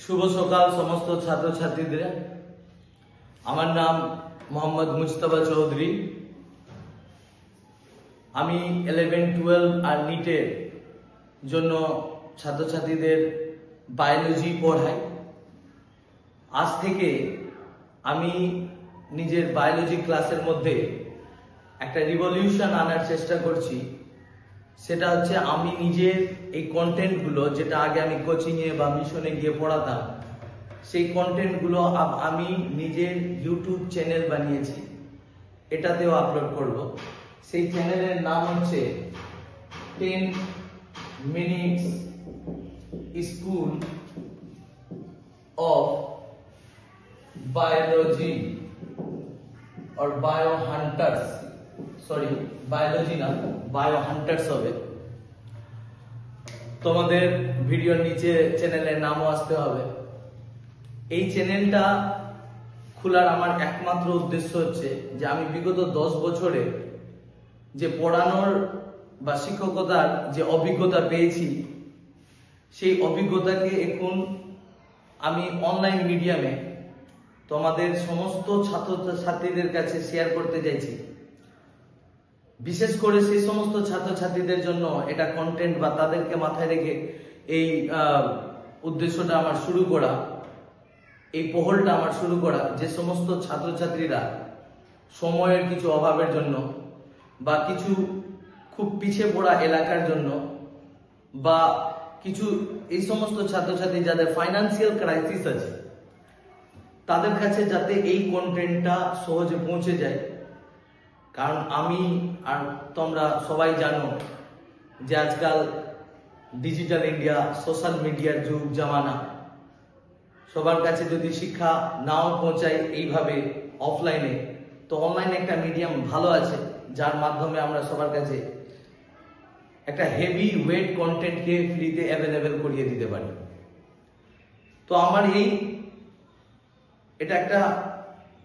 শুভ সকাল সমস্ত ছাত্রছাত্রীদের। আমার নাম মোহাম্মদ মুজতবা চৌধুরী। আমি 11, 12 আর নিটের জন্য ছাত্রছাত্রীদের বায়োলজি পড়াই। আজ থেকে আমি নিজের বায়োলজি ক্লাসের মধ্যে একটা রিভলিউশন আনার চেষ্টা করছি। সেটা হচ্ছে আমি নিজের এই কন্টেন্টগুলো, যেটা আগে আমি কোচিংয়ে বা মিশনে গিয়ে পড়াতাম, সেই কন্টেন্টগুলো আমি নিজের ইউটিউব চ্যানেল বানিয়েছি, এটাতেও আপলোড করব। সেই চ্যানেলের নাম হচ্ছে 10 মিনিটস স্কুল অফ বায়োলজি और बायो हंटार्स, সরি বায়োলজি না, বায়ো হান্টার্স হবে। তোমাদের ভিডিওর নিচে চ্যানেলের নামও আসতে হবে। এই চ্যানেলটা খোলার আমার একমাত্র উদ্দেশ্য হচ্ছে যে আমি বিগত 10 বছরে যে পড়ানোর বা শিক্ষকতার যে অভিজ্ঞতা পেয়েছি, সেই অভিজ্ঞতাকে এখন আমি অনলাইন মিডিয়ামে তোমাদের সমস্ত ছাত্রছাত্রীদের কাছে শেয়ার করতে চাইছি। বিশেষ করে সেই সমস্ত ছাত্রছাত্রীদের জন্য এটা কন্টেন্ট বা তাদেরকে মাথায় রেখে এই উদ্দেশ্যটা আমার শুরু করা, এই পহলটা আমার শুরু করা, যে সমস্ত ছাত্রছাত্রীরা সময়ের কিছু অভাবের জন্য বা কিছু খুব পিছিয়ে পড়া এলাকার জন্য বা কিছু এই সমস্ত ছাত্রছাত্রী যাদের ফাইন্যান্সিয়াল ক্রাইসিস আছে, তাদের কাছে যাতে এই কন্টেন্টটা সহজে পৌঁছে যায়। কারণ আমি আর তোমরা সবাই জানো যে আজকাল ডিজিটাল ইন্ডিয়া, সোশ্যাল মিডিয়ার যুগ জামানা। সবার কাছে যদি শিক্ষা নাও পৌঁছায় এইভাবে অফলাইনে, তো অনলাইনে একটা মিডিয়াম ভালো আছে, যার মাধ্যমে আমরা সবার কাছে একটা হেভি ওয়েট কন্টেন্টকে ফ্রিতে অ্যাভেলেবেল করিয়ে দিতে পারি। তো আমার এটা একটা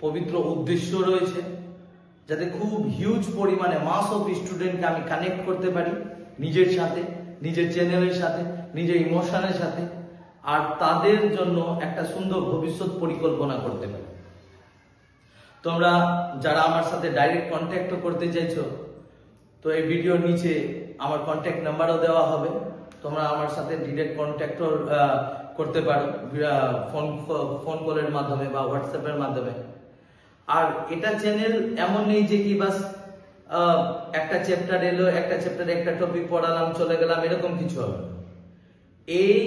পবিত্র উদ্দেশ্য রয়েছে, যাতে খুব হিউজ পরিমাণে মাস অফ স্টুডেন্টকে আমি কানেক্ট করতে পারি নিজের সাথে, নিজের চ্যানেলের সাথে, নিজের ইমোশনের সাথে, আর তাদের জন্য একটা সুন্দর ভবিষ্যৎ পরিকল্পনা করতে পারি। তোমরা যারা আমার সাথে ডাইরেক্ট কন্ট্যাক্ট করতে চাইছো, তো এই ভিডিওর নিচে আমার কন্ট্যাক্ট নাম্বারও দেওয়া হবে। তোমরা আমার সাথে ডিরেক্ট কন্ট্যাক্ট করতে পারো ফোন কলের মাধ্যমে বা হোয়াটসঅ্যাপের মাধ্যমে। আর এটা চ্যানেল এমন নেই যে কি বাস একটা চ্যাপ্টার এলো, একটা চ্যাপ্টারে একটা টপিক পড়ালাম, চলে গেলাম, এরকম কিছু হবে। এই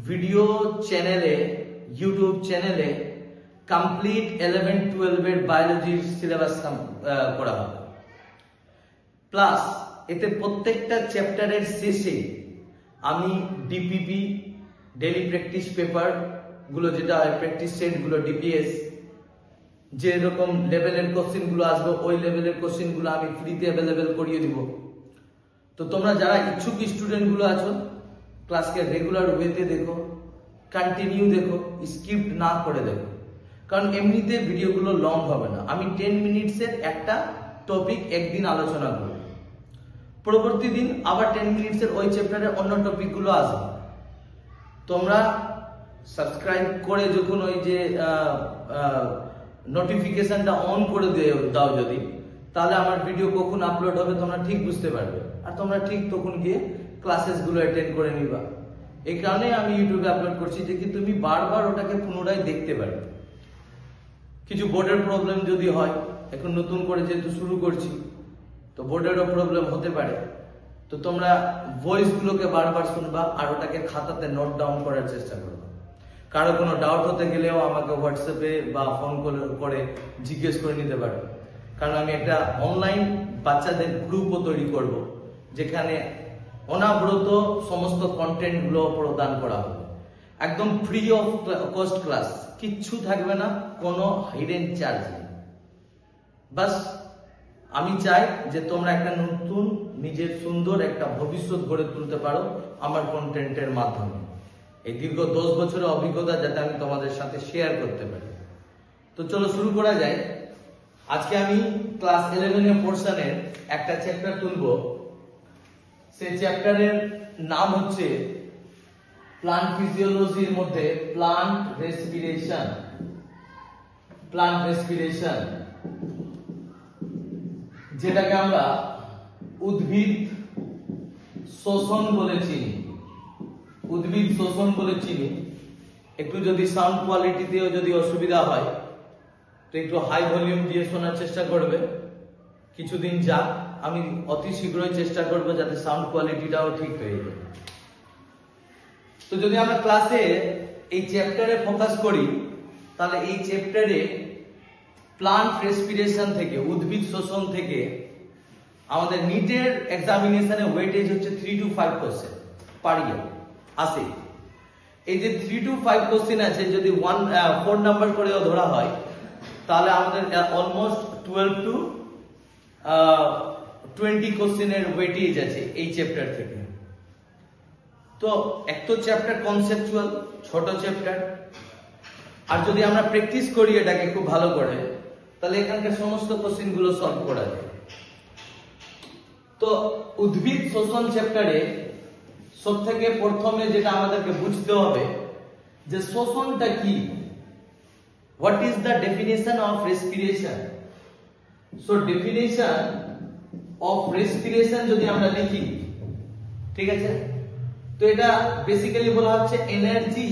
ভিডিও চ্যানেলে, ইউটিউব চ্যানেলে কমপ্লিট 11, 12 এর বায়োলজির সিলেবাস করা হবে। প্লাস এতে প্রত্যেকটা চ্যাপ্টারের শেষে আমি ডিপিপি, ডেইলি প্র্যাকটিস পেপার গুলো, যেটা হয় প্র্যাকটিস সেট গুলো, ডিপিএস, যে রকম লেভেলের কোশ্চেন গুলো আসবে ওই লেভেলের কোশ্চেন গুলো আমি ফ্রিতে অ্যাভেলেবেল করিয়ে দিব। তো তোমরা যারা ইচ্ছুক স্টুডেন্ট গুলো আছো, ক্লাসকে রেগুলার ওয়েতে দেখো, কন্টিনিউ দেখো, স্কিপ না করে দেখো। কারণ এমনিতে ভিডিওগুলো লং হবে না। আমি 10 মিনিটসের একটা টপিক একদিন আলোচনা করব, পরবর্তী দিন আবার 10 মিনিটসের ওই চ্যাপ্টারের অন্য টপিক গুলো আসবে। তোমরা সাবস্ক্রাইব করে যখন ওই যে নোটিফিকেশনটা অন করে দাও যদি, তাহলে আমার ভিডিও কখন আপলোড হবে তোমরা ঠিক বুঝতে পারবে, আর তোমরা ঠিক তখন গিয়ে ক্লাসেস গুলো অ্যাটেন্ড করে নিবা। এই কারণে আমি ইউটিউবে আপলোড করছি, যে কি তুমি বারবার ওটাকে পুনরায় দেখতে পারবে। কিছু বোর্ডের প্রবলেম যদি হয়, এখন নতুন করে যেহেতু শুরু করছি, তো বোর্ডেরও প্রবলেম হতে পারে, তো তোমরা ভয়েস গুলোকে বারবার শুনবা আর ওটাকে খাতাতে নোট ডাউন করার চেষ্টা করবে। কারো কোনো ডাউট হতে গেলেও আমাকে হোয়াটসঅ্যাপে বা ফোন করে জিজ্ঞেস করে নিতে পারো। কারণ আমি একটা অনলাইন বাচ্চাদের গ্রুপও তৈরি করব, যেখানে অনাবরত সমস্ত কন্টেন্ট গুলো প্রদান করা হবে, একদম ফ্রি অফ কস্ট ক্লাস, কিচ্ছু থাকবে না, কোনো হিডেন চার্জ নেই। বাস আমি চাই যে তোমরা একটা নতুন নিজের সুন্দর একটা ভবিষ্যৎ গড়ে তুলতে পারো আমার কন্টেন্টের মাধ্যমে। এই দীর্ঘ 10 বছরের অভিজ্ঞতা যাতে আমি তোমাদের সাথে শেয়ার করতে পারি। তো চলো শুরু করা যায়। আজকে আমি ক্লাস 11 এর পোর্শনের একটা চ্যাপ্টার তুলব। সেই চ্যাপ্টারের নাম হচ্ছে প্লান্ট ফিজিওলজির মধ্যে প্লান্ট রেসপিরেশন যেটাকে আমরা উদ্ভিদ শোষণ বলে চিনি। একটু যদি সাউন্ড কোয়ালিটিতেও যদি অসুবিধা হয় তো একটু হাই ভলিউম দিয়ে শোনার চেষ্টা করবে। কিছুদিন যাক, আমি অতি শীঘ্রই চেষ্টা করব যাতে সাউন্ড কোয়ালিটিটাও ঠিক হয়ে যায়। তো যদি আমরা ক্লাসে এই চ্যাপ্টারে ফোকাস করি তাহলে এই চ্যাপ্টারে প্লান্ট রেসপিরেশন থেকে, উদ্ভিদ শোষণ থেকে আমাদের নিটের এক্সামিনেশনে ওয়েটেজ হচ্ছে 3 to 5% পার ইয়ার আসে। এই যে 3 to 5 কোশ্চেন আছে, যদি 4 নাম্বার করেও ধরা হয় তাহলে আমাদের অলমোস্ট 12 to 20 কোশ্চেনের ওয়েটেজ আছে এই চ্যাপ্টার থেকে। তো এক তো চ্যাপ্টার কনসেপচুয়াল, ছোট চ্যাপ্টার, আর যদি আমরা প্র্যাকটিস করি এটাকে খুব ভালো করে তাহলে এখানকার সমস্ত কোশ্চেন গুলো সলভ করা যায়। তো উদ্ভিদ শোষণ চ্যাপ্টারে সবথেকে প্রথমে যেটা আমাদেরকে বুঝতে হবে যে শোষণটা কি, what is the definition of respiration. So definition of respiration যদি আমরা লিখি, ঠিক আছে, তো এটা বেসিক্যালি বলা হচ্ছে energy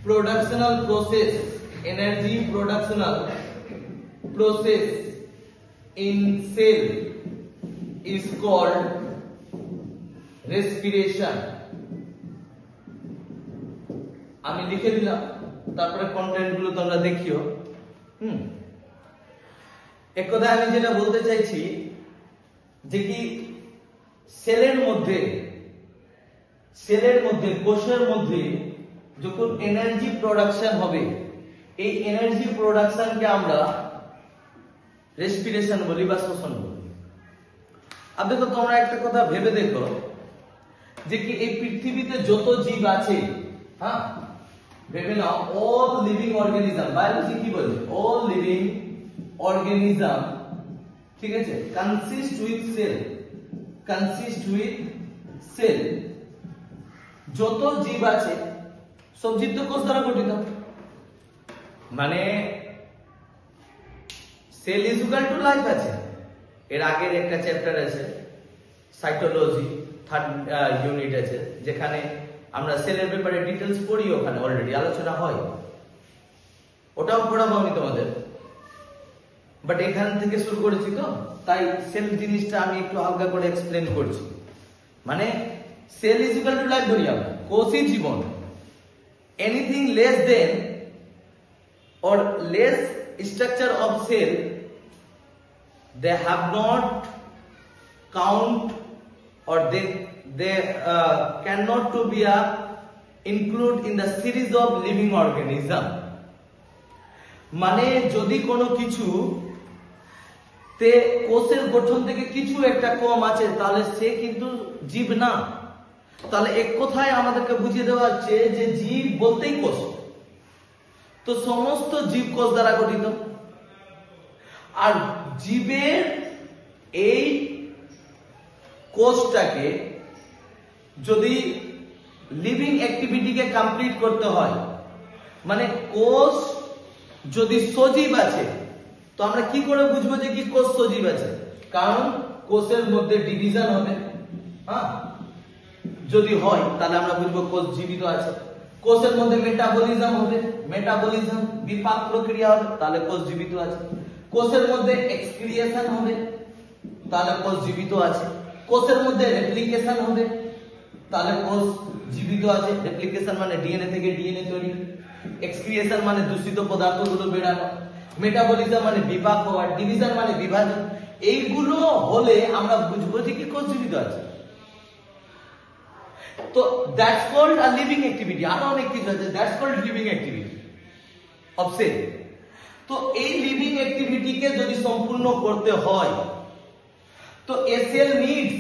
productional process in cell is called respiration। আমি লিখে দিলাম, তারপরে কন্টেন্ট গুলো তোমরা দেখিও। এক কথা আমি যেটা বলতে চাইছি যে কি সেলের মধ্যে কোষের মধ্যে যখন এনার্জি প্রোডাকশন হবে, এই এনার্জি প্রোডাকশনকে আমরা রেসপিরেশন বলি বা শোষণ বলি। अब देखो তোমরা একটা কথা ভেবে দেখো যে কি এই পৃথিবীতে যত জীব আছে, হ্যাঁ, ভেবে নাও অল লিভিং অর্গানিজম, বায়োলজি কি বলে, অল লিভিং অর্গানিজম, ঠিক আছে, কনসিস্ট উইথ সেল। যত জীব আছে সব জীব তো কোষ দ্বারা গঠিত, মানে cell is equal to life আছে। এর আগের একটা চ্যাপ্টার আছে সাইটোলজি, 3rd ইউনিট আছে, যেখানে আমরা সেলের ব্যাপারে ডিটেইলস পড়ি, ওখানে অলরেডি আলোচনা হয়, ওটাও পড়াবো আমি তোমাদের। বাট এখান থেকে শুরু করেছি তো তাই সেল জিনিসটা আমি একটু হালকা করে এক্সপ্লেন করছি। মানে cell is equal to life ধরি আমরা, কোষই জীবন। Anything less than or less structure of cell, they have not count or they cannot to be include in the series of living organism। মানে যদি কোনো কিছু তে কোষের গঠন থেকে কিছু একটা কম আছে তাহলে সে কিন্তু জীব না। তাহলে এক কথায় আমাদেরকে বুঝিয়ে দেওয়া হচ্ছে যে জীব বলতেই কোষ। তো সমস্ত জীব কোষ দ্বারা গঠিত, আর জীবের এই কোষটাকে যদি লিভিং অ্যাক্টিভিটিকে কমপ্লিট করতে হয়, মানে কোষ যদি সজীব আছে, তো আমরা কি করে বুঝবো যে কি কোষ সজীব আছে? কারণ কোষের মধ্যে ডিভিশন হবে, হ্যাঁ, যদি হয় তাহলে আমরা বুঝবো কোষ জীবিত আছে। কোষের মধ্যে মেটাবলিজম হবে, বিপাক প্রক্রিয়া হবে, তাহলে কোষ জীবিত আছে। কোষের মধ্যে এক্সক্রিয়েশন হবে, তাহলে কোষ জীবিত আছে। কোষের মধ্যে রেপ্লিকেশন হবে, তাহলে কোষ জীবিত আছে। রেপ্লিকেশন মানে ডিএনএ থেকে ডিএনএ তৈরি, এক্সক্রিয়েশন মানে দূষিত পদার্থগুলো বেরানো, মেটাবলিজম মানে বিপাক হওয়া, ডিভিশন মানে বিভাজন। এইগুলো হলে আমরা বুঝবো যে কি কোষ জীবিত আছে। তো that's called a living activity. আরো অনেক কিছু আছে, that's called living activity of cell. তো এই লিভিং অ্যাক্টিভিটিকে যদি সম্পূর্ণ করতে হয় তো এ সেল নিডস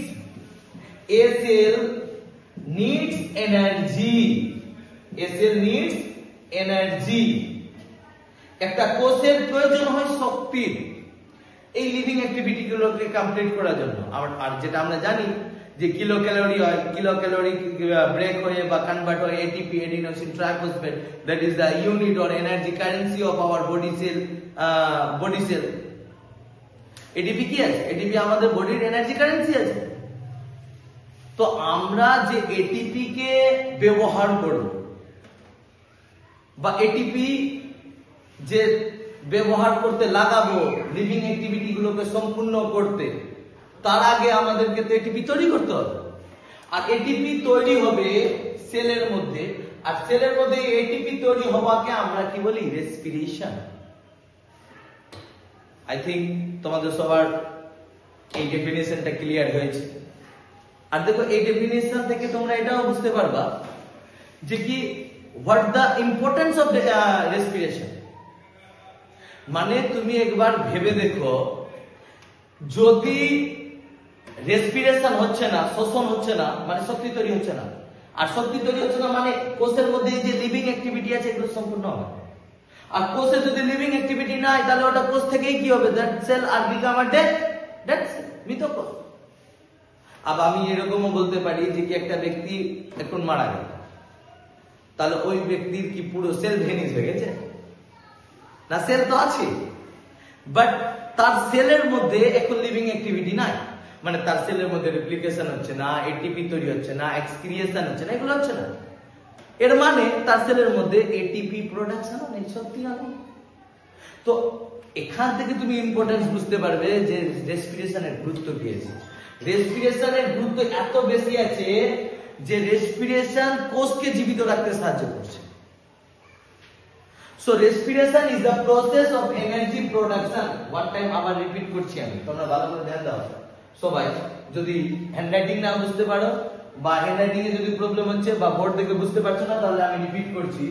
এনার্জি। একটা কোষের প্রয়োজন হয় শক্তির এই লিভিং অ্যাক্টিভিটি গুলোকে কমপ্লিট করার জন্য। আর যেটা আমরা জানি যে কিলো ক্যালোরি ব্রেক হয়ে বা কনভার্ট হয়ে ATP, adenosine triphosphate, that is the unit or energy currency of our body cell. ATP কি আছে? এটিপি আমাদের বডির এনার্জি কারেন্সি আছে। তো আমরা যে এটিপি কে ব্যবহার করব বা এটিপি যে ব্যবহার করতে লাগাবো লিভিং অ্যাক্টিভিটি গুলোকে সম্পূর্ণ করতে, তার আগে আমাদেরকে তো এটিপি তৈরি করতে হবে। আর এটিপি তৈরি হবে সেলের মধ্যে, আর সেলের মধ্যে এটিপি তৈরি হওয়াকে আমরা কি বলি? রেসপিরেশন। আই থিঙ্ক তোমাদের সবার এই ডেফিনেশনটা ক্লিয়ার হয়েছে। আর দেখো এই ডেফিনেশন থেকে তোমরা এটাও বুঝতে পারবা যে কি what the importance of respiration. মানে তুমি একবার ভেবে দেখো, যদি রেসপিরেশন হচ্ছে না, শোষণ হচ্ছে না, মানে শক্তি তৈরি হচ্ছে না, আর শক্তি তৈরি হচ্ছে না মানে কোষের মধ্যে যে লিভিং অ্যাক্টিভিটি আছে এগুলো সম্পূর্ণ হবে। আর কোষে যদি লিভিং অ্যাক্টিভিটি নাই তাহলে ওটা কোষ থেকেই কি হবে? That cell are become a dead cell, মৃত কোষ। আবার আমি এরকমও বলতে পারি যে কি একটা ব্যক্তি এখন মারা গেল, তাহলে ওই ব্যক্তির কি পুরো সেল ভেনিস হয়ে গেছে? না, সেল তো আছে, বাট তার সেলের মধ্যে এখন লিভিং অ্যাক্টিভিটি নাই, মানে তার সেলের মধ্যে রেপ্লিকেশন হচ্ছে না, এটিপি তৈরি হচ্ছে না, এক্সক্রিয়েশন হচ্ছে না, এগুলো হচ্ছে না। এর মানে তার সেলের মধ্যে এটিপি প্রোডাকশন নেই, শক্তি নেই। তো এখান থেকে তুমি ইম্পর্টেন্স বুঝতে পারবে যে রেসপিরেশনের গুরুত্ব কি আছে। রেসপিরেশনের গুরুত্ব এত বেশি আছে যে রেসপিরেশন কোষকে জীবিত রাখতে সাহায্য করছে। So respiration is the process of energy production. One time আবার রিপিট করছি আমি, তোমরা ভালো করে ধ্যান দাও সবাই। যদি হ্যান্ডরাইটিং না বুঝতে পারো বা হ্যান্ডরাইটিং এ যদি প্রবলেম হচ্ছে বা বোর্ড দেখে বুঝতে পারছো না, তাহলে আমি রিপিট করছি।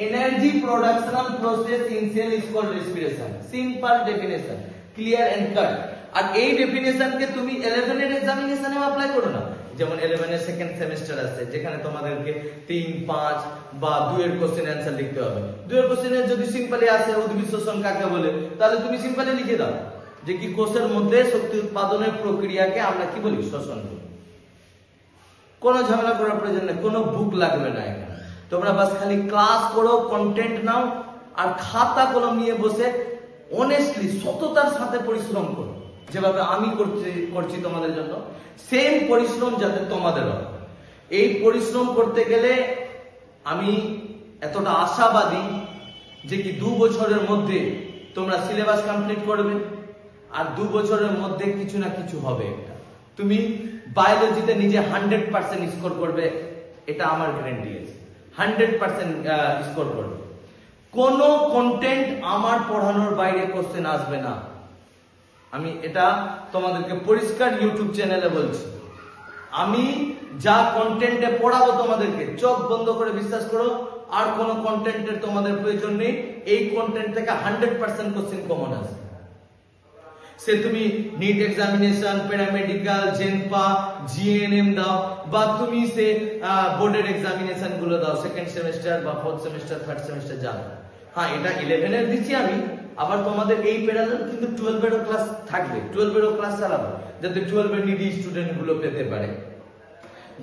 Energy production process in cell is called respiration. Simple definition, clear and cut. আর এই ডেফিনেশন কে তুমি 11 এর এক্সামিনেশনে অ্যাপ্লাই করো না। যেমন 11 এর সেকেন্ড সেমিস্টার আছে, যেখানে তোমাদেরকে 3, 5 বা 2 এর কোশ্চেন অ্যানসার লিখতে হবে। 2 এর কোশ্চেনে যদি সিম্পলি আসে উদ্ভিদ শোষণ কাকে বলে, তাহলে তুমি সিম্পলি লিখে দাও যে কি কোষের মধ্যে শক্তি উৎপাদনের প্রক্রিয়াকে আমরা কি বলি? শোষণ বলি। কোনো ঝামেলা করার প্রয়োজন নেই, কোনো বুক লাগবে না এখানে। তোমরা বাস খালি ক্লাস করো, কন্টেন্ট নাও, আর খাতা কলম নিয়ে বসে অনেস্টলি সততার সাথে পরিশ্রম করো। যেভাবে আমি করছি তোমাদের জন্য, সেম পরিশ্রম যাতে তোমাদের হয়। এই পরিশ্রম করতে গেলে আমি এতটা আশাবাদী যে কি 2 বছরের মধ্যে তোমরা সিলেবাস কমপ্লিট করবে, আর 2 বছরের মধ্যে কিছু না কিছু হবে। একটা তুমি বায়োলজিতে নিজে 100% স্কোর করবে, এটা আমার গ্যারান্টি আছে। 100% স্কোর করবে। কোনো কন্টেন্ট আমার পড়ানোর বাইরে কোশ্চেন আসবে না। আমি এটা তোমাদেরকে পরিষ্কার ইউটিউব চ্যানেলে বলছি। আমি যা কন্টেন্টে পড়াবো তোমাদেরকে, চোখ বন্ধ করে বিশ্বাস করো, আর কোনো কন্টেন্টের তোমাদের প্রয়োজন নেই। এই কন্টেন্ট থেকে 100% কোশ্চেন কমন আসবে। সে তুমি নিট এক্সামিনেশন, প্যারামেডিক্যাল, জেনপা, জিএনএম দাও, বা তুমি সে বোর্ডের এক্সামিনেশন গুলো দাও, সেকেন্ড সেমিস্টার বা 4th সেমিস্টার, 3rd সেমিস্টার যাও। হ্যাঁ, এটা 11 এর দিচ্ছি আমি। আবার তোমাদের এই প্যারালাল কিন্তু 12 এরও ক্লাস থাকবে, 12 এরও ক্লাস চালাবো, যাতে 12 এর নিডি স্টুডেন্ট গুলো পেতে পারে।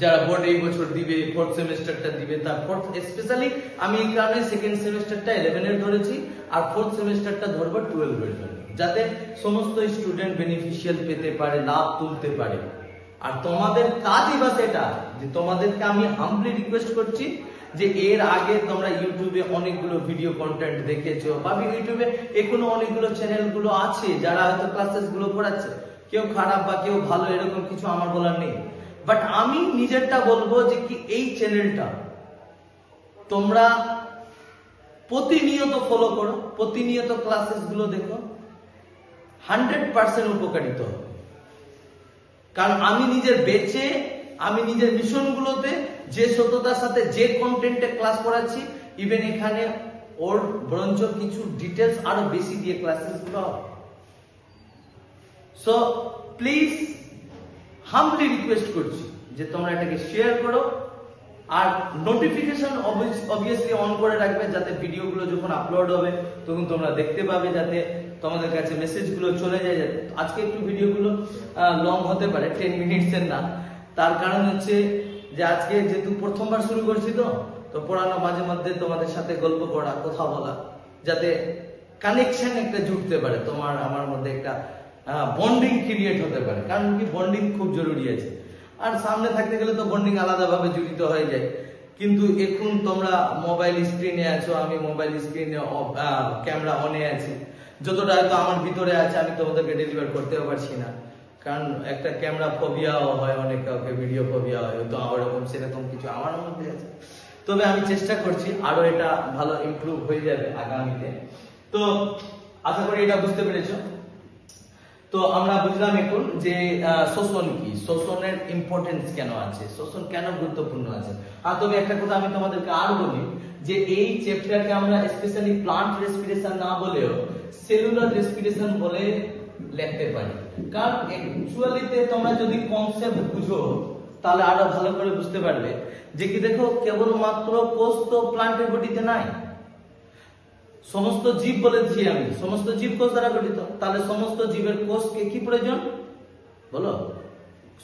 যারা বোর্ড এই বছর দিবে, 4th সেমিস্টারটা দিবে, তারপর স্পেশালি আমি এই কারণে সেকেন্ড সেমিস্টারটা 11 এর ধরেছি, আর 4th সেমিস্টারটা ধরবো 12 এর জন্য, যাতে সমস্ত স্টুডেন্ট বেনিফিশিয়াল পেতে পারে, লাভ তুলতে পারে। আর তোমাদের কাজই বাস এটা, যে তোমাদেরকে আমি হাম্বলি রিকোয়েস্ট করছি যে এর আগে তোমরা ইউটিউবে অনেকগুলো ভিডিও কন্টেন্ট দেখেছো, বা ইউটিউবে এখনো অনেকগুলো চ্যানেল গুলো আছে যারা হয়তো ক্লাসেস গুলো করাচ্ছে। কেউ খারাপ বা কেউ ভালো এরকম কিছু আমার বলার নেই, বাট আমি নিজেরটা বলবো যে কি এই চ্যানেলটা তোমরা প্রতিনিয়ত ফলো করো, প্রতিনিয়ত ক্লাসেস গুলো দেখো, 100% উপকারিত হবে। কারণ আমি নিজের বেচে, আমি নিজের মিশন গুলোতে যে সততার সাথে যে কন্টেন্টে ক্লাস করাচ্ছি, ইভেন এখানে ওর বরঞ্চ কিছু ডিটেলস আরো বেশি দিয়ে ক্লাসেস গুলো হবে। সো প্লিজ হাম্বলি রিকোয়েস্ট করছি যে তোমরা এটাকে শেয়ার করো, আর নোটিফিকেশন অবভিয়াসলি অন করে রাখবে, যাতে ভিডিওগুলো যখন আপলোড হবে তখন তোমরা দেখতে পাবে, যাতে তোমাদের কাছে মেসেজগুলো চলে যায়। আজকে একটু ভিডিওগুলো লং হতে পারে, 10 মিনিটসের না, তার কারণ হচ্ছে যে আজকে যেহেতু প্রথমবার শুরু করছি তো পড়ানো, মাঝে মধ্যে তোমাদের সাথে গল্প করা, কথা বলা, যাতে কানেকশন একটা জুড়তে পারে, তোমার আমার মধ্যে একটা বন্ডিং ক্রিয়েট হতে পারে। কারণ কি, বন্ডিং খুব জরুরি আছে। আর সামনে থাকতে গেলে তো বন্ডিং আলাদাভাবে জড়িত হয়ে যায়। কিন্তু এখন তোমরা মোবাইল স্ক্রিনে আছো, আমি মোবাইল স্ক্রিনে ক্যামেরা অনে আছি, যতটা হয়তো আমার ভিতরে আছে আমি তোমাদেরকে ডেলিভার করতেও পারছি না। কারণ একটা ক্যামেরা ফোবিয়াও হয়, অনেক কাউকে ভিডিও ফোবিয়া হয়, তো ওরকম সেরকম কিছু আমার মধ্যে আছে। তবে আমি চেষ্টা করছি আরো এটা ভালো ইমপ্রুভ হয়ে যাবে আগামীতে। তো আশা করি এটা বুঝতে পেরেছো। তো আমরা বুঝলাম এখন যে শোষণ কি, শোষণের ইম্পর্টেন্স কেন আছে, শোষণ কেন গুরুত্বপূর্ণ আছে। আর তবে একটা কথা আমি তোমাদেরকে আর বলি, যে এই চ্যাপ্টারকে আমরা স্পেশালি প্লান্ট রেসপিরেশন না বলেও সেলুলার রেসপিরেশন বলে লিখতে পারি। কারণ অ্যাকচুয়ালিতে তোমরা যদি কনসেপ্ট বুঝো তাহলে আরো ভালো করে বুঝতে পারবে যে কি, দেখো কেবলমাত্র কোষ তো প্লান্টের বডিতে নাই, সমস্ত জীব বলেছি আমি, সমস্ত জীব কোষ দ্বারা গঠিত। তাহলে সমস্ত জীবের কোষকে কি প্রয়োজন বলো?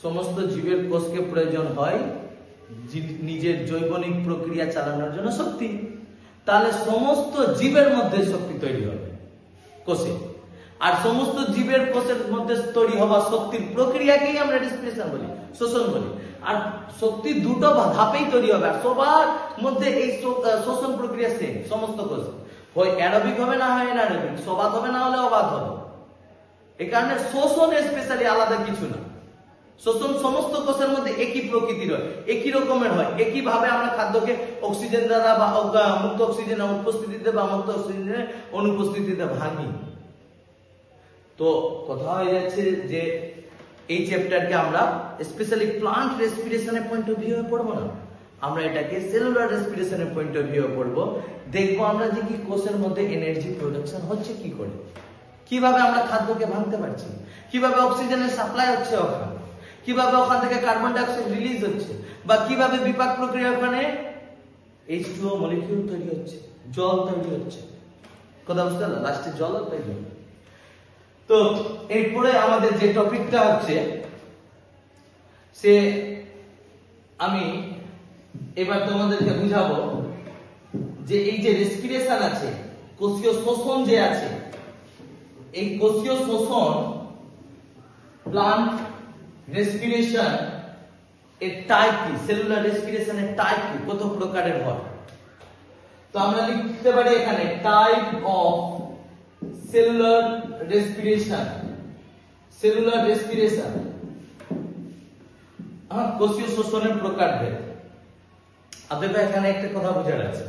সমস্ত জীবের কোষকে প্রয়োজন হয় নিজের জৈবনিক প্রক্রিয়া চালানোর জন্য শক্তি। তাহলে সমস্ত জীবের মধ্যে শক্তি তৈরি হবে কোষে, আর সমস্ত জীবের কোষের মধ্যে তৈরি হওয়া শক্তির প্রক্রিয়াকেই আমরা রেসপিরেশন বলি, শোষণ বলি। আর শক্তি দুটো ধাপেই তৈরি হবে, আর সবার মধ্যে এই শোষণ প্রক্রিয়া সেম সমস্ত কোষ, হয় অ্যারোবিক হবে না হয় অ্যানারোবিক, সবাত হবে না হলে অবাত হবে। এই কারণে শোষণ স্পেশালি আলাদা কিছু না, শোষণ সমস্ত কোষের মধ্যে একই প্রকৃতির হয়, একই রকমের হয়। একই ভাবে আমরা খাদ্যকে অক্সিজেন দ্বারা বা মুক্ত অক্সিজেনের উপস্থিতিতে বা মুক্ত অক্সিজেনের অনুপস্থিতিতে ভাঙি। তো কথা হয়ে যাচ্ছে যে এই চ্যাপ্টারকে আমরা স্পেশালি প্লান্ট রেসপিরেশনের পয়েন্ট অফ ভিউ পড়বো না, আমরা এটাকে সেলুলার রেসপিরেশনের পয়েন্ট অফ ভিউ পড়বো। দেখবো আমরা যে কি কোষের মধ্যে এনার্জি প্রোডাকশন হচ্ছে কি করে, কিভাবে আমরা খাদ্যকে ভাঙতে পারছি, কিভাবে অক্সিজেনের সাপ্লাই হচ্ছে ওখানে, কিভাবে ওখান থেকে কার্বন ডাইঅক্সাইড রিলিজ হচ্ছে, বা কিভাবে বিপাক প্রক্রিয়া ওখানে H2O মলিকিউল তৈরি হচ্ছে, জল তৈরি হচ্ছে। কথা বুঝতে পারলে? লাস্টে জল তৈরি হবে। তো এরপরে আমাদের যে টপিকটা হচ্ছে সে আমি এবার তোমাদেরকে বুঝাবো যে এই যে রেসপিরেশন আছে, কোষীয় শোষণ যে আছে, এই কোষীয় শোষণ প্লান্ট রেসপিরেশন এর টাইপ কি, সেলুলার রেসপিরেশন এর টাইপ কি, কত প্রকারের হয়। তো আমরা লিখতে পারি এখানে type of cellular respiration, cellular respiration কোষীয় শোষণের প্রকারভেদ। আপনাদের এখানে একটা কথা বোঝার আছে,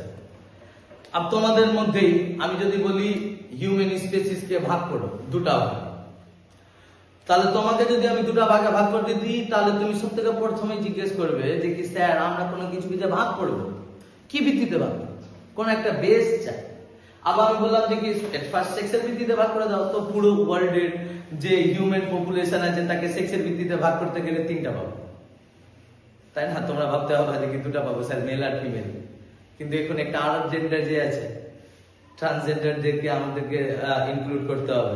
আর তোমাদের মধ্যেই আমি যদি বলি হিউম্যান স্পেসিসকে ভাগ করো দুটা ভাগ, তাহলে তোমাকে যদি আমি দুটা ভাগে ভাগ করতে দিই, তাহলে তুমি সব থেকে প্রথমে জিজ্ঞেস করবে যে কি স্যার আমরা কোনো কিছু যে ভাগ করব, কি ভিত্তিতে ভাগ, কোন একটা বেস চাই। আবার আমি বললাম যে কি ফার্স্ট সেক্সের ভিত্তিতে ভাগ করে দাও, তো পুরো ওয়ার্ল্ডের যে হিউম্যান পপুলেশন আছে তাকে সেক্সের ভিত্তিতে ভাগ করতে গেলে তিনটা পাবো, তাই না? তোমরা ভাবতে হবে যে দুটা পাবো স্যার, মেল আর ফিমেল। কিন্তু এখন একটা আর জেন্ডার যে আছে, ট্রান্সজেন্ডারদেরকে আমাদেরকে ইনক্লুড করতে হবে।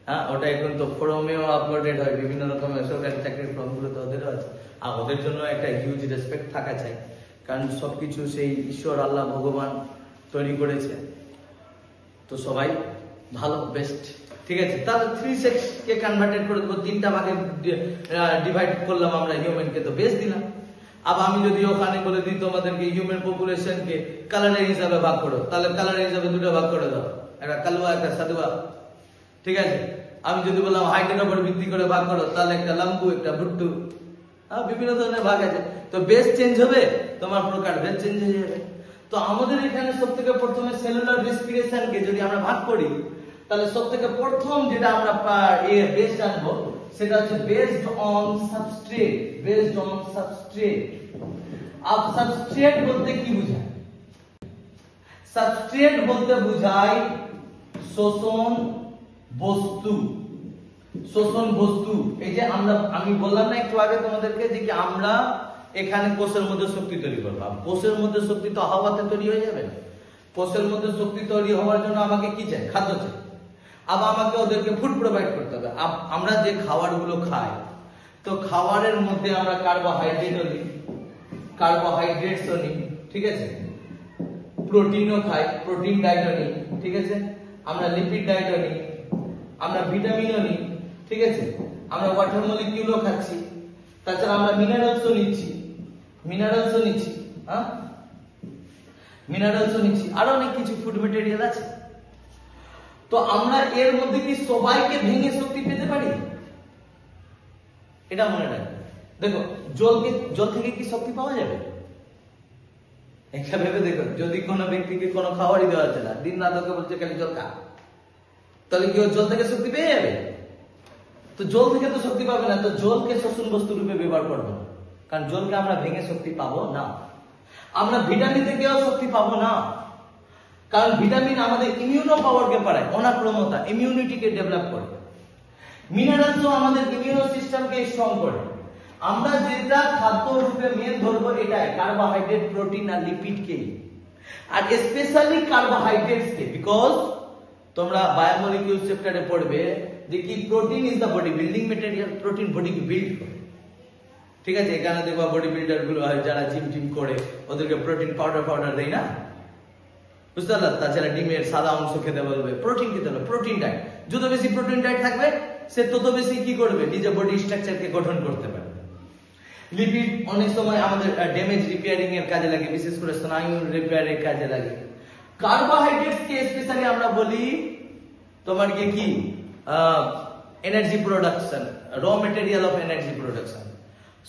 হ্যাঁ, ওটা এখন তো ফর্মেও আপলোডেড হয়, বিভিন্ন রকমের সরকারি চাকরির ফর্মগুলো তো ওদেরও আছে। আর ওদের জন্য একটা হিউজ রেসপেক্ট থাকা চাই, কারণ সবকিছু সেই ঈশ্বর আল্লাহ ভগবান তৈরি করেছে, তো সবাই ভালো বেস্ট, ঠিক আছে। তাহলে 3 সেক্স কে কনভার্টেড করে দেবো, তিনটা ভাগে ডিভাইড করলাম আমরা হিউম্যানকে, তো বেস্ট দিলাম। আবার আমি যদি ওখানে বলে দিই তোমাদেরকে হিউম্যান পপুলেশনকে কালারের হিসাবে ভাগ করো, তাহলে কালারের হিসাবে দুটো ভাগ করে দাও, একটা কালুয়া একটা সাদুয়া, ঠিক আছে। আমি যদি বললাম হাইটের উপর ভিত্তি করে ভাগ করো, তাহলে একটা লাম্বু একটা ভুট্টু, বিভিন্ন ধরনের ভাগ আছে। তো বেস চেঞ্জ হবে, তোমার প্রকার বেস চেঞ্জ হয়ে যাবে। তো আমাদের এখানে সব থেকে প্রথমে সেলুলার রেসপিরেশনকে যদি আমরা ভাগ করি, তাহলে সব থেকে প্রথম যেটা আমরা বেস জানবো সেটা হচ্ছে based on substrate, based on substrate. আর সাবস্ট্রেট বলতে কি বোঝায়? সাবস্ট্রেট বলতে বোঝায় শোষণ বস্তু, শোষণ বস্তু। এই যে আমি বললাম না একটু আগে তোমাদেরকে যে কি আমরা এখানে কোষের মধ্যে শক্তি তৈরি করবো। কোষের মধ্যে শক্তি তো হাওয়াতে তৈরি হয়ে যাবে না, কোষের মধ্যে শক্তি তৈরি হওয়ার জন্য আমাকে কি চাই? খাদ্য চাই। আবার আমাকে ওদেরকে ফুড প্রোভাইড করতে হবে। আমরা যে খাবার গুলো খাই তো খাবারের মধ্যে আমরা কার্বোহাইড্রেটও নিই, কার্বোহাইড্রেটসও নিই, ঠিক আছে, প্রোটিনও খাই, প্রোটিন ডায়েটও নিই, ঠিক আছে, আমরা লিপিড ডায়েটও নিই, আমরা ভিটামিনও নিই, ঠিক আছে, আমরা ওয়াটার মলিকিউলও খাচ্ছি, তাছাড়া আমরা মিনারেলসও নিচ্ছি, হ্যাঁ, মিনারেলসও নিচ্ছি, আরো অনেক কিছু ফুড ম্যাটেরিয়াল আছে। তো আমরা এর মধ্যে কি সবাইকে ভেঙে শক্তি পেতে পারি? এটা মনে রাখবে। দেখো, জল থেকে কি শক্তি পাওয়া যাবে? একটা ভেবে দেখো, যদি কোনো ব্যক্তিকে কোনো খাবারই দেওয়া হচ্ছে না, দিন রাত ওকে বলছে খালি জল খা, তাহলে কি ও জল থেকে শক্তি পেয়ে যাবে? তো জল থেকে তো শক্তি পাবে না, তো জলকে শোষণ বস্তু রূপে ব্যবহার করবো, কারণ জলকে আমরা ভেঙে শক্তি পাবো না। আমরা ভিটামিন থেকেও শক্তি পাবো না, কারণ ভিটামিন আমাদের ইমিউনো পাওয়ারকে বাড়ায়, অনাক্রমতা, ইমিউনিটিকে ডেভেলপ করে। মিনারেলসও আমাদের ইমিউনো সিস্টেমকে স্ট্রং করে। আমরা যেটা খাদ্য রূপে মেন ধরবো এটাই কার্বোহাইড্রেট, প্রোটিন আর লিপিডকে, আর স্পেশালি কার্বোহাইড্রেটসকে, বিকজ তোমরা বায়োমলিকিউল চ্যাপ্টারে পড়বে যে কি protein is the body building material, protein বডিকে বিল্ড করে, ঠিক আছে। এখানে দেখবা বডি বিল্ডার গুলো হয় যারা জিম টিম করে, ওদেরকে প্রোটিন পাউডার দেয় না, বুঝতে পারলাম। তাছাড়া ডিমের সাদা অংশ খেতে বলবে, প্রোটিন খেতে হবে, প্রোটিন ডায়েট। যত বেশি প্রোটিন ডায়েট থাকবে সে তত বেশি কি করবে, নিজের বডি স্ট্রাকচারকে গঠন করতে পারবে। লিপিড অনেক সময় আমাদের ড্যামেজ রিপেয়ারিং এর কাজে লাগে, বিশেষ করে স্নায়ু রিপেয়ারের কাজে লাগে। কার্বোহাইড্রেটস কে স্পেশালি আমরা বলি তোমার কি energy production, raw material of energy production.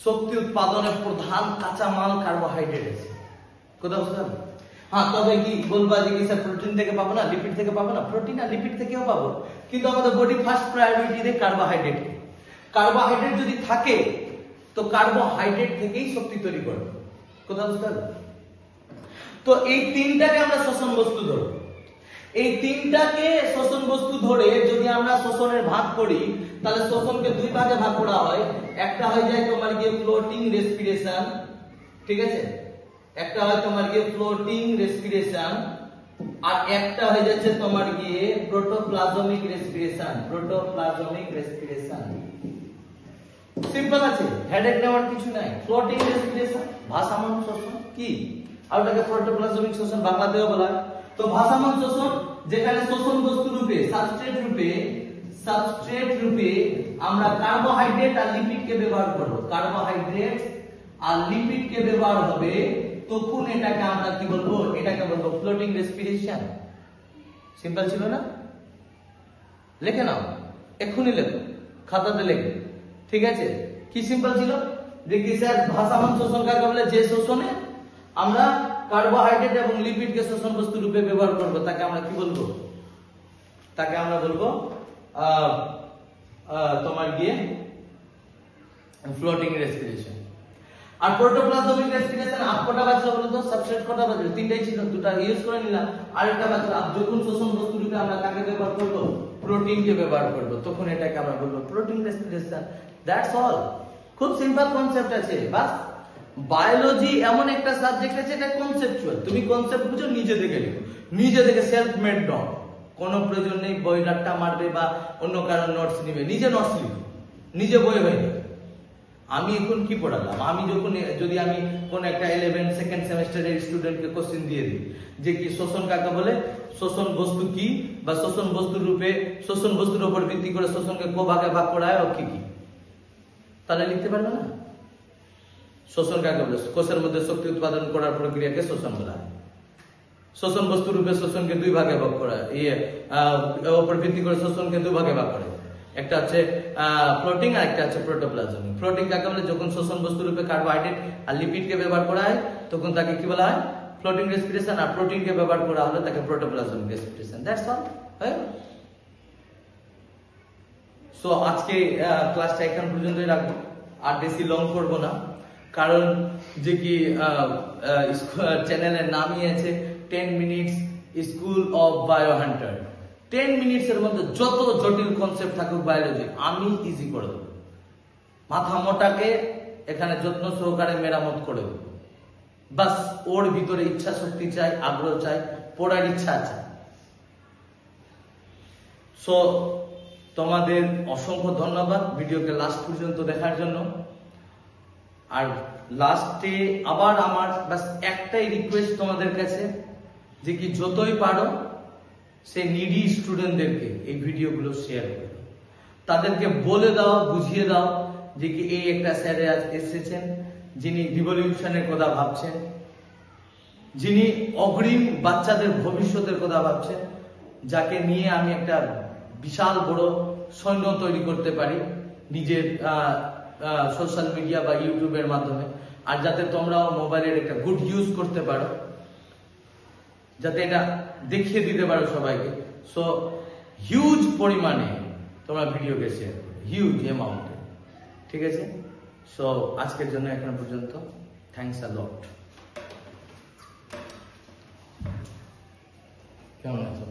শক্তি উৎপাদনের প্রধান কাঁচামাল কার্বোহাইড্রেট আছে। কোথাও বুঝতে পারবে? হ্যাঁ, তবে কি বলবা যে কি স্যার প্রোটিন থেকে পাবো না, লিপিড থেকে পাবো না? প্রোটিন আর লিপিড থেকেও পাবো, কিন্তু আমাদের বডি ফার্স্ট প্রায়োরিটি দেয় কার্বোহাইড্রেট। কার্বোহাইড্রেট যদি থাকে তো কার্বোহাইড্রেট থেকেই শক্তি তৈরি করবে। কোথাও বুঝতে পারবে? তো এই তিনটাকে আমরা শোষণ বস্তু ধরবো। এই তিনটাকে শোষণ বস্তু ধরে যদি আমরা শোষণের ভাগ করি, তাহলে শোষণকে দুই ভাগে ভাগ করা হয়। একটা হয়ে যায় তোমার গিয়ে ফ্লোটিং রেসপিরেশন, ঠিক আছে, একটা হয় তোমার গিয়ে ফ্লোটিং রেসপিরেশন, আর একটা হয়ে যাচ্ছে তোমার গিয়ে প্রোটোপ্লাজমিক রেসপিরেশন। প্রোটোপ্লাজমিক রেসপিরেশন সিম্পল আছে, হেডেক নেওয়ার কিছু নাই। ফ্লোটিং রেসপিরেশন ভাসমান শোষণ কি, আর ওটাকে প্রোটোপ্লাজমিক শোষণ বাংলাতেও বলা হয়। তো ভাসমান শোষণ, যেখানে শোষণ বস্তু রূপে সাবস্ট্রেট রূপে আমরা কার্বোহাইড্রেট আর লিপিডকে ব্যবহার করব। কার্বোহাইড্রেট আর লিপিডকে ব্যবহার হবে, তখন এটাকে আমরা কি বলবো, এটাকে বলবো ফ্লোটিং রেসপিরেশন। সিম্পল ছিল না? লিখে নাও, এক্ষুনি লেখো, খাতাতে লেখো, ঠিক আছে। কি সিম্পল ছিল? দেখি স্যার ভাসমান শোষণ কাকে বলে? যে শোষণে আমরা কার্বোহাইড্রেট এবং লিপিডকে শোষণ বস্তু রূপে ব্যবহার করব, তাকে আমরা কি বলবো? তাকে আমরা বলবো তোমার গিয়ে ফ্লোটিং রেসপিরেশন। আর প্রোটোপ্লাজমিক রেসপিরেশন আপ কটা বাজলো বলো তো? সাবস্ট্রেট কটা বাজলো? তিনটাই ছিল, দুটা ইউজ করে নিলাম, আরেকটা বাজলো। আর যখন শোষণ বস্তু রূপে আমরা কাকে ব্যবহার করব? প্রোটিনকে ব্যবহার করব, তখন এটাকে আমরা বলবো প্রোটিন রেসপিরেশন। That's all. খুব সিম্পল কনসেপ্ট আছে, বাস। বায়োলজি এমন একটা সাবজেক্ট আছে, এটা কনসেপচুয়াল। তুমি কনসেপ্ট বুঝো, নিজে থেকে লিখো, নিজে থেকে, সেলফ মেড নোট। কোনো প্রয়োজন নেই বই রাট্টা মারবে বা অন্য কারো নোটস নিবে, নিজে নোটস লিখো, নিজে বই হয়ে যাবে। আমি এখন কি পড়ালাম? আমি যখন যদি আমি কোন একটা 11 সেকেন্ড সেমেস্টারের স্টুডেন্টকে কোশ্চেন দিয়ে দিই যে কি শোষণ কাকে বলে, শোষণ বস্তু কি, বা শোষণ বস্তুর রূপে শোষণ বস্তুর উপর ভিত্তি করে শোষণকে কো ভাগে ভাগ করা হয় ও কি কি, তাহলে লিখতে পারবে না। শোষণ কাকে বলে? কোষের মধ্যে শক্তি উৎপাদন করার প্রক্রিয়াকে শোষণ বলা হয়। শোষণ বস্তু রূপে শোষণকে দুই ভাগে ভাগ করা, উপর ভিত্তি করে শোষণকে দুই ভাগে ভাগ করে। একটা হচ্ছে ফ্লোটিং আর একটা হচ্ছে প্রোটোপ্লাজমিক। ফ্লোটিং কাকে বলে? যখন শোষণ বস্তু রূপে কার্বোহাইড্রেট আর লিপিডকে ব্যবহার করা হয় তখন তাকে কি বলা হয়? Floating respiration. আর প্রোটিনকে ব্যবহার করা হলে তাকে প্রোটোপ্লাজমিক রেসপিরেশন। That's all. সো আজকে ক্লাসটা এখান পর্যন্তই রাখবো, আর বেশি লং করব না, কারণ যে কি চ্যানেলের নামই আছে 10 minutes school of bio Hunter. 10 মিনিটসের মধ্যে যত জটিল কনসেপ্ট থাকুক বায়োলজি আমি ইজি করে দেবো। মাথা মোটাকে এখানে যত্ন সহকারে মেরামত করে দেবো। বাস ওর ভিতরে ইচ্ছা শক্তি চাই, আগ্রহ চাই, পড়ার ইচ্ছা আছে। সো তোমাদের অসংখ্য ধন্যবাদ ভিডিওকে লাস্ট পর্যন্ত দেখার জন্য। আর লাস্টে আবার আমার বাস একটাই রিকোয়েস্ট তোমাদের কাছে, যে কি যতই পারো সেই নিডি স্টুডেন্টদেরকে এই ভিডিওগুলো শেয়ার করো, তাদেরকে বলে দাও, বুঝিয়ে দাও যে কি এই একটা স্যার এসেছেন যিনি রিভলিউশনের কথা ভাবছেন, যিনি অগ্রিম বাচ্চাদের ভবিষ্যতের কথা ভাবছেন, যাকে নিয়ে আমি একটা বিশাল বড় সৈন্য তৈরি করতে পারি নিজের সোশ্যাল মিডিয়া বা ইউটিউবের মাধ্যমে, আর যাতে তোমরাও মোবাইলের একটা গুড ইউজ করতে পারো, যাতে এটা দেখিয়ে দিতে পারো সবাইকে। সো হিউজ পরিমাণে তোমরা ভিডিওকে শেয়ার করো, হিউজ অ্যামাউন্টে, ঠিক আছে? সো আজকের জন্য এখন পর্যন্ত, থ্যাংকস আ লট। কেমন আছো?